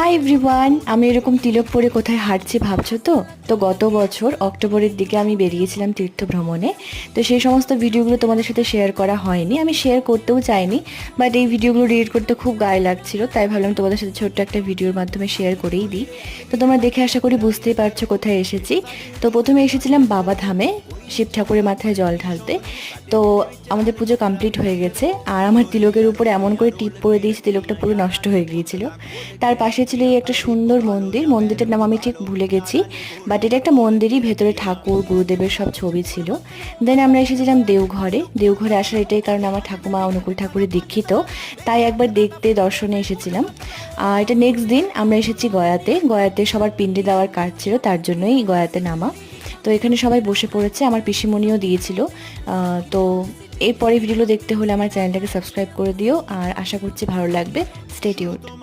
Hi everyone, আমি এরকম তিলক পরে কোথায় হাঁটছি ভাবছো তো? গত বছর অক্টোবরের দিকে আমি বেরিয়েছিলাম তীর্থ ভ্রমণে। তো সেই সমস্ত ভিডিওগুলো তোমাদের সাথে শেয়ার করা হয়নি, আমি শেয়ার করতেও চাইনি, বাট এই ভিডিওগুলো ডিলিট করতে খুব গায়ে লাগছিল, তাই ভাবলাম তোমাদের সাথে ছোট্ট একটা ভিডিওর মাধ্যমে শেয়ার করেই দিই। তো তোমরা দেখে আশা করি বুঝতেই পারছো কোথায় এসেছি। তো প্রথমে এসেছিলাম বাবা ধামে শিব ঠাকুরের মাথায় জল ঢালতে। তো আমাদের পুজো কমপ্লিট হয়ে গেছে, আর আমার তিলকের উপরে এমন করে টিপ পরে দিয়েছে তিলকটা পুরো নষ্ট হয়ে গিয়েছিল। তার পাশে ছিল এই একটা সুন্দর মন্দির, মন্দিরটার নাম আমি ঠিক ভুলে গেছি, বাট এটা একটা মন্দিরই, ভেতরে ঠাকুর গুরুদেবের সব ছবি ছিল। দেন আমরা এসেছিলাম দেওঘরে। দেওঘরে আসার এটাই কারণ আমার ঠাকুমা অনুকূল ঠাকুরের দীক্ষিত, তাই একবার দেখতে দর্শনে এসেছিলাম। আর এটা নেক্সট দিন আমরা এসেছি গয়াতে। গয়াতে সবার পিণ্ডি দেওয়ার কাজ ছিল, তার জন্যই গয়াতে নামা। তো এখানে সবাই বসে পড়েছে, আমার পিসিমণিও দিয়েছিল। তো এরপরে ভিডিও দেখতে হলে আমার চ্যানেলটাকে সাবস্ক্রাইব করে দিও, আর আশা করছি ভালো লাগবে। Stay tuned.